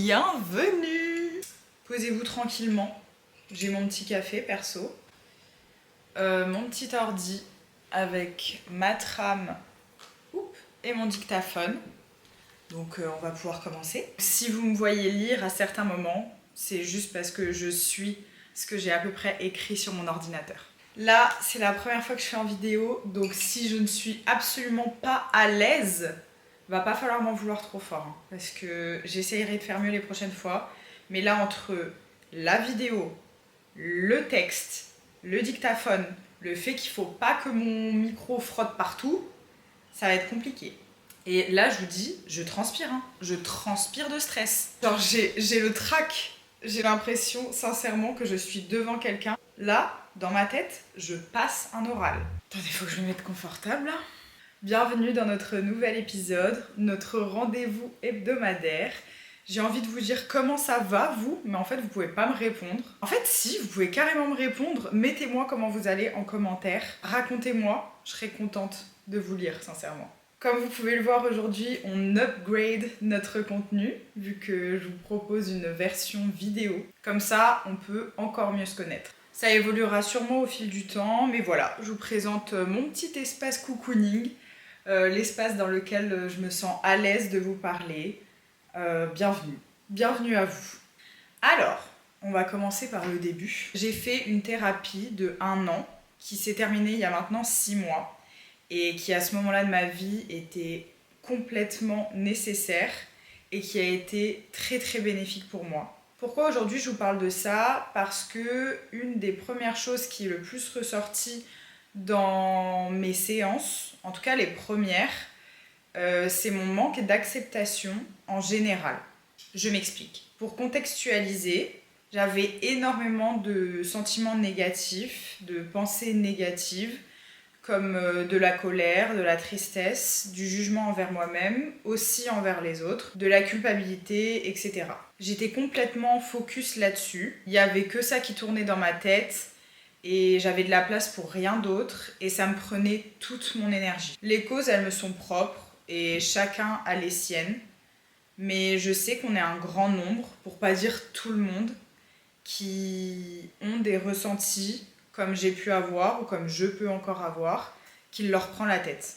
Bienvenue! Posez-vous tranquillement. J'ai mon petit café perso. Mon petit ordi avec ma trame et mon dictaphone. Donc on va pouvoir commencer. Si vous me voyez lire à certains moments, c'est juste parce que je suis ce que j'ai à peu près écrit sur mon ordinateur. Là, c'est la première fois que je fais en vidéo, donc si je ne suis absolument pas à l'aise, va pas falloir m'en vouloir trop fort, hein, parce que j'essayerai de faire mieux les prochaines fois. Mais là, entre la vidéo, le texte, le dictaphone, le fait qu'il faut pas que mon micro frotte partout, ça va être compliqué. Et là, je vous dis, je transpire, hein. Je transpire de stress. Genre, j'ai le trac. J'ai l'impression, sincèrement, que je suis devant quelqu'un. Là, dans ma tête, je passe un oral. Attendez, il faut que je me mette confortable, là. Bienvenue dans notre nouvel épisode, notre rendez-vous hebdomadaire. J'ai envie de vous dire comment ça va, vous, mais en fait, vous pouvez pas me répondre. En fait, si, vous pouvez carrément me répondre. Mettez-moi comment vous allez en commentaire. Racontez-moi, je serai contente de vous lire, sincèrement. Comme vous pouvez le voir aujourd'hui, on upgrade notre contenu, vu que je vous propose une version vidéo. Comme ça, on peut encore mieux se connaître. Ça évoluera sûrement au fil du temps, mais voilà, je vous présente mon petit espace cocooning, l'espace dans lequel je me sens à l'aise de vous parler. Bienvenue. Bienvenue à vous. Alors, on va commencer par le début. J'ai fait une thérapie de 1 an qui s'est terminée il y a maintenant 6 mois. Et qui à ce moment-là de ma vie était complètement nécessaire et qui a été très très bénéfique pour moi. Pourquoi aujourd'hui je vous parle de ça ? Parce que une des premières choses qui est le plus ressortie dans mes séances, en tout cas les premières, c'est mon manque d'acceptation en général. Je m'explique. Pour contextualiser, j'avais énormément de sentiments négatifs, de pensées négatives, comme de la colère, de la tristesse, du jugement envers moi-même, aussi envers les autres, de la culpabilité, etc. J'étais complètement focus là-dessus. Il n'y avait que ça qui tournait dans ma tête et j'avais de la place pour rien d'autre et ça me prenait toute mon énergie. Les causes, elles me sont propres et chacun a les siennes, mais je sais qu'on est un grand nombre, pour pas dire tout le monde, qui ont des ressentis comme j'ai pu avoir ou comme je peux encore avoir, qu'il leur prend la tête.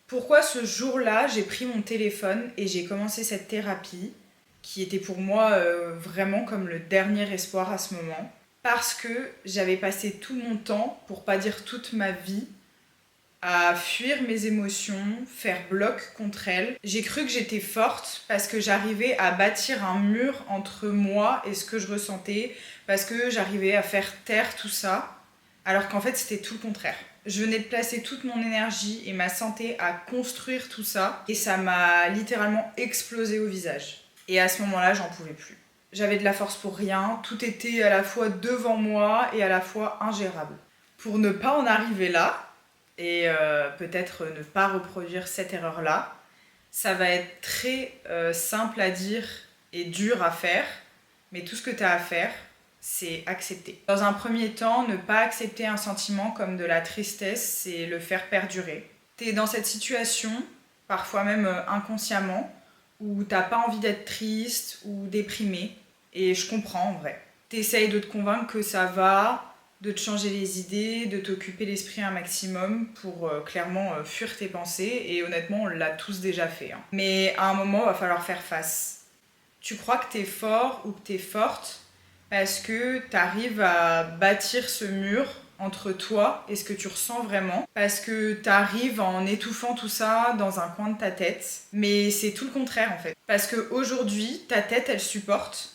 Pourquoi ce jour-là, j'ai pris mon téléphone et j'ai commencé cette thérapie, qui était pour moi vraiment comme le dernier espoir à ce moment, parce que j'avais passé tout mon temps, pour pas dire toute ma vie, à fuir mes émotions, faire bloc contre elles. J'ai cru que j'étais forte parce que j'arrivais à bâtir un mur entre moi et ce que je ressentais, parce que j'arrivais à faire taire tout ça, alors qu'en fait c'était tout le contraire. Je venais de placer toute mon énergie et ma santé à construire tout ça, et ça m'a littéralement explosé au visage. Et à ce moment-là, j'en pouvais plus. J'avais de la force pour rien, tout était à la fois devant moi et à la fois ingérable. Pour ne pas en arriver là, et peut-être ne pas reproduire cette erreur-là, ça va être très simple à dire et dur à faire, mais tout ce que tu as à faire, c'est accepter. Dans un premier temps, ne pas accepter un sentiment comme de la tristesse, c'est le faire perdurer. Tu es dans cette situation, parfois même inconsciemment, où t'as pas envie d'être triste ou déprimé, et je comprends en vrai. T'essayes de te convaincre que ça va, de te changer les idées, de t'occuper l'esprit un maximum pour clairement fuir tes pensées, et honnêtement on l'a tous déjà fait, hein. Mais à un moment il va falloir faire face. Tu crois que t'es fort ou que t'es forte parce que t'arrives à bâtir ce mur entre toi et ce que tu ressens vraiment, parce que t'arrives en étouffant tout ça dans un coin de ta tête, mais c'est tout le contraire en fait. Parce qu'aujourd'hui ta tête elle supporte,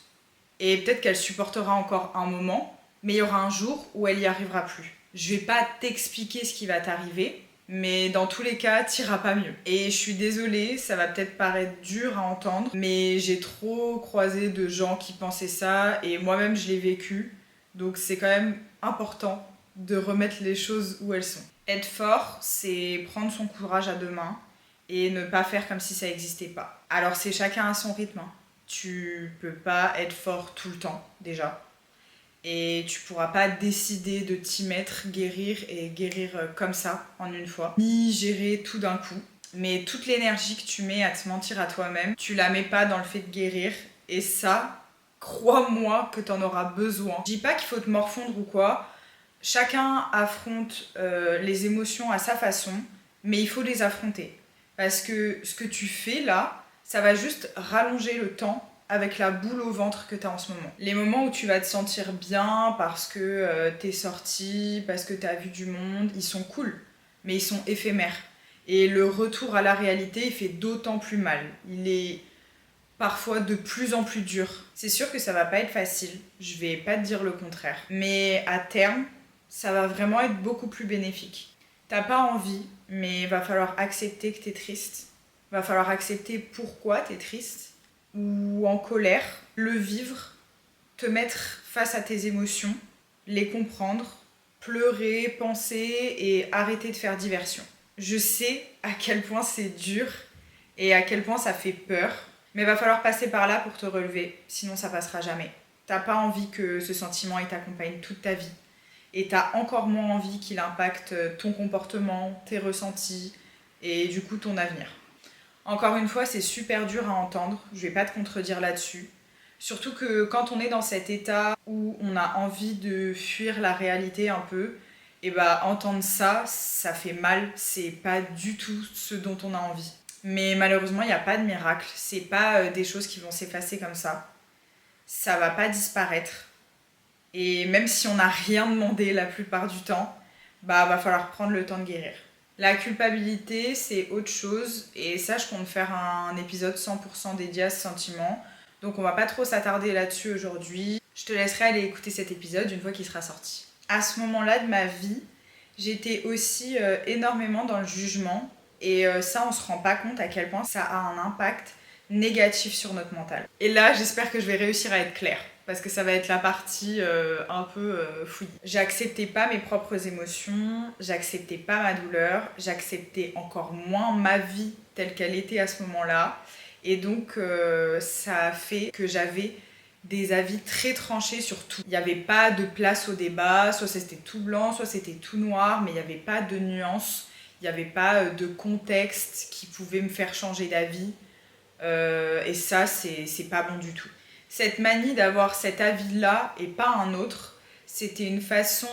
et peut-être qu'elle supportera encore un moment, mais il y aura un jour où elle y arrivera plus. Je vais pas t'expliquer ce qui va t'arriver, mais dans tous les cas, t'iras pas mieux. Et je suis désolée, ça va peut-être paraître dur à entendre, mais j'ai trop croisé de gens qui pensaient ça, et moi-même je l'ai vécu, donc c'est quand même important de remettre les choses où elles sont. Être fort, c'est prendre son courage à 2 mains, et ne pas faire comme si ça n'existait pas. Alors c'est chacun à son rythme, hein. Tu peux pas être fort tout le temps, déjà. Et tu pourras pas décider de t'y mettre, guérir comme ça, en une fois. Ni gérer tout d'un coup. Mais toute l'énergie que tu mets à te mentir à toi-même, tu la mets pas dans le fait de guérir, Et ça, crois-moi que t'en auras besoin. Je dis pas qu'il faut te morfondre ou quoi. Chacun affronte les émotions à sa façon, mais il faut les affronter. Parce que ce que tu fais là, ça va juste rallonger le temps avec la boule au ventre que tu as en ce moment. Les moments où tu vas te sentir bien parce que t'es sorti, parce que t'as vu du monde, ils sont cool, mais ils sont éphémères. Et le retour à la réalité, il fait d'autant plus mal. Il est parfois de plus en plus dur. C'est sûr que ça va pas être facile, je vais pas te dire le contraire. Mais à terme, ça va vraiment être beaucoup plus bénéfique. T'as pas envie, mais il va falloir accepter que t'es triste. Il va falloir accepter pourquoi t'es triste ou en colère, le vivre, te mettre face à tes émotions, les comprendre, pleurer, penser et arrêter de faire diversion. Je sais à quel point c'est dur et à quel point ça fait peur, mais il va falloir passer par là pour te relever, sinon ça passera jamais. T'as pas envie que ce sentiment il t'accompagne toute ta vie. Et t'as encore moins envie qu'il impacte ton comportement, tes ressentis et du coup ton avenir. Encore une fois, c'est super dur à entendre, je vais pas te contredire là-dessus. Surtout que quand on est dans cet état où on a envie de fuir la réalité un peu, et bah entendre ça, ça fait mal, c'est pas du tout ce dont on a envie. Mais malheureusement, il n'y a pas de miracle, c'est pas des choses qui vont s'effacer comme ça. Ça va pas disparaître. Et même si on n'a rien demandé la plupart du temps, bah va falloir prendre le temps de guérir. La culpabilité, c'est autre chose, et ça, je compte faire un épisode 100% dédié à ce sentiment. Donc on va pas trop s'attarder là-dessus aujourd'hui. Je te laisserai aller écouter cet épisode une fois qu'il sera sorti. À ce moment-là de ma vie, j'étais aussi énormément dans le jugement, et ça, on se rend pas compte à quel point ça a un impact négatif sur notre mental. Et là, j'espère que je vais réussir à être claire, parce que ça va être la partie un peu fouillie. J'acceptais pas mes propres émotions, j'acceptais pas ma douleur, j'acceptais encore moins ma vie telle qu'elle était à ce moment-là. Et donc, ça a fait que j'avais des avis très tranchés sur tout. Il n'y avait pas de place au débat, soit c'était tout blanc, soit c'était tout noir, mais il n'y avait pas de nuance, il n'y avait pas de contexte qui pouvait me faire changer d'avis. Et ça, c'est pas bon du tout. Cette manie d'avoir cet avis-là et pas un autre, c'était une façon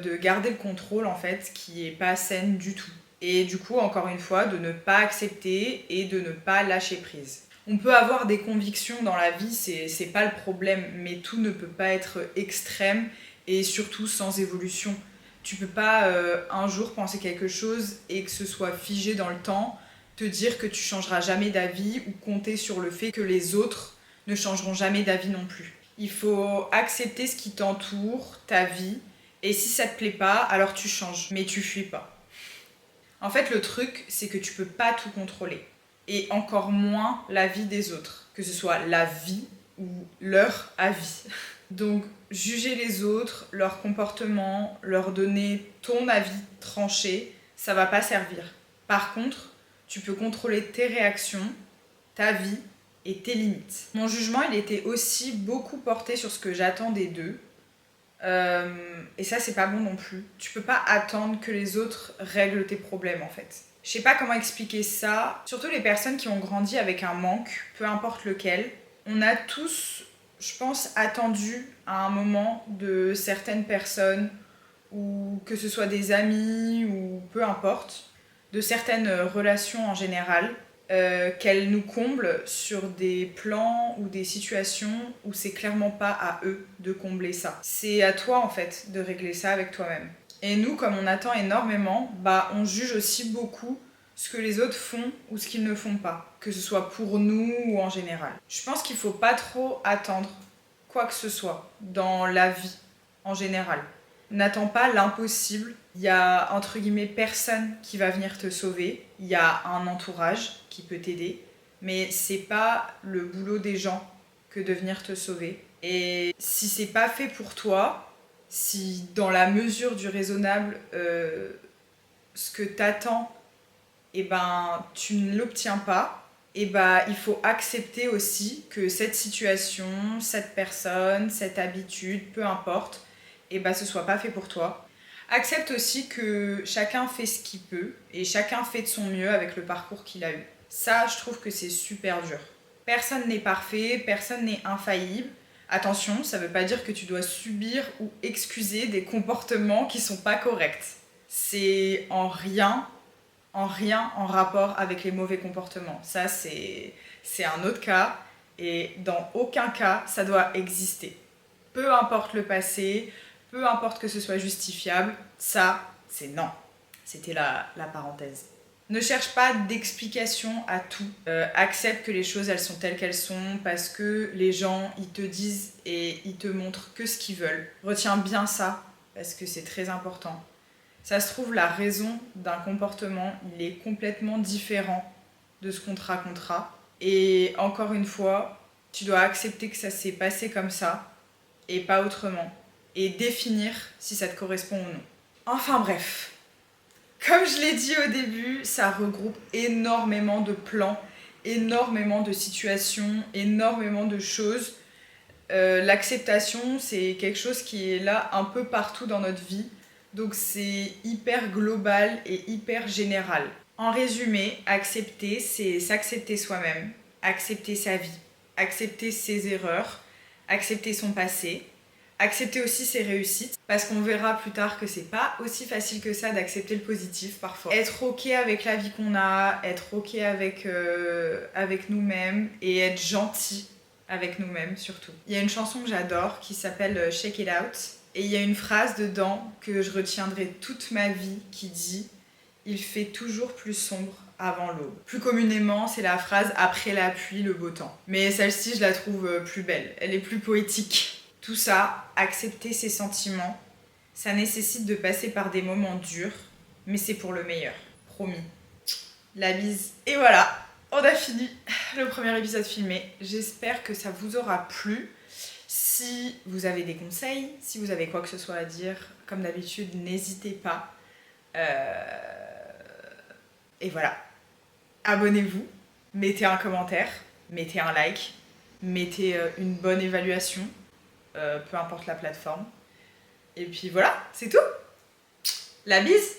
de garder le contrôle en fait qui est pas saine du tout. Et du coup, encore une fois, de ne pas accepter et de ne pas lâcher prise. On peut avoir des convictions dans la vie, c'est pas le problème, mais tout ne peut pas être extrême et surtout sans évolution. Tu peux pas un jour penser quelque chose et que ce soit figé dans le temps, te dire que tu changeras jamais d'avis ou compter sur le fait que les autres ne changeront jamais d'avis non plus. Il faut accepter ce qui t'entoure, ta vie, et si ça te plaît pas, alors tu changes, mais tu fuis pas. En fait, le truc, c'est que tu peux pas tout contrôler, et encore moins la vie des autres, que ce soit la vie ou leur avis. Donc, juger les autres, leur comportement, leur donner ton avis tranché, ça va pas servir. Par contre, tu peux contrôler tes réactions, ta vie et tes limites. Mon jugement, il était aussi beaucoup porté sur ce que j'attendais d'eux. Et ça, c'est pas bon non plus. Tu peux pas attendre que les autres règlent tes problèmes, en fait. Je sais pas comment expliquer ça. Surtout les personnes qui ont grandi avec un manque, peu importe lequel. On a tous, je pense, attendu à un moment de certaines personnes, ou que ce soit des amis, ou peu importe, de certaines relations en général, qu'elles nous comblent sur des plans ou des situations où c'est clairement pas à eux de combler ça. C'est à toi en fait de régler ça avec toi-même. Et nous, comme on attend énormément, bah on juge aussi beaucoup ce que les autres font ou ce qu'ils ne font pas, que ce soit pour nous ou en général. Je pense qu'il faut pas trop attendre quoi que ce soit dans la vie en général. N'attends pas l'impossible. Il y a entre guillemets personne qui va venir te sauver. Il y a un entourage qui peut t'aider, mais c'est pas le boulot des gens que de venir te sauver. Et si c'est pas fait pour toi, si dans la mesure du raisonnable, ce que t'attends, et ben tu ne l'obtiens pas, et ben il faut accepter aussi que cette situation, cette personne, cette habitude, peu importe, et ben ce soit pas fait pour toi. Accepte aussi que chacun fait ce qu'il peut et chacun fait de son mieux avec le parcours qu'il a eu. Ça, je trouve que c'est super dur. Personne n'est parfait, personne n'est infaillible. Attention, ça ne veut pas dire que tu dois subir ou excuser des comportements qui sont pas corrects. C'est en rien en rapport avec les mauvais comportements. Ça, c'est un autre cas. Et dans aucun cas, ça doit exister. Peu importe le passé, peu importe que ce soit justifiable, ça, c'est non. C'était la parenthèse. Ne cherche pas d'explication à tout. Accepte que les choses, elles sont telles qu'elles sont parce que les gens, ils te disent et ils te montrent que ce qu'ils veulent. Retiens bien ça parce que c'est très important. Ça se trouve, la raison d'un comportement, il est complètement différent de ce qu'on te racontera. Et encore une fois, tu dois accepter que ça s'est passé comme ça et pas autrement. Et définir si ça te correspond ou non. Enfin bref. Comme je l'ai dit au début, ça regroupe énormément de plans, énormément de situations, énormément de choses. L'acceptation, c'est quelque chose qui est là un peu partout dans notre vie. Donc c'est hyper global et hyper général. En résumé, accepter, c'est s'accepter soi-même, accepter sa vie, accepter ses erreurs, accepter son passé, accepter aussi ses réussites, parce qu'on verra plus tard que c'est pas aussi facile que ça d'accepter le positif parfois. Être ok avec la vie qu'on a, être ok avec nous-mêmes et être gentil avec nous-mêmes surtout. Il y a une chanson que j'adore qui s'appelle Shake It Out et il y a une phrase dedans que je retiendrai toute ma vie qui dit « Il fait toujours plus sombre avant l'aube ». Plus communément, c'est la phrase « Après la pluie, le beau temps ». Mais celle-ci, je la trouve plus belle, elle est plus poétique. Tout ça, accepter ses sentiments, ça nécessite de passer par des moments durs, mais c'est pour le meilleur, promis. La bise. Et voilà, on a fini le premier épisode filmé. J'espère que ça vous aura plu. Si vous avez des conseils, si vous avez quoi que ce soit à dire, comme d'habitude, n'hésitez pas. Et voilà, abonnez-vous, mettez un commentaire, mettez un like, mettez une bonne évaluation. Peu importe la plateforme. Et puis voilà, c'est tout. La bise!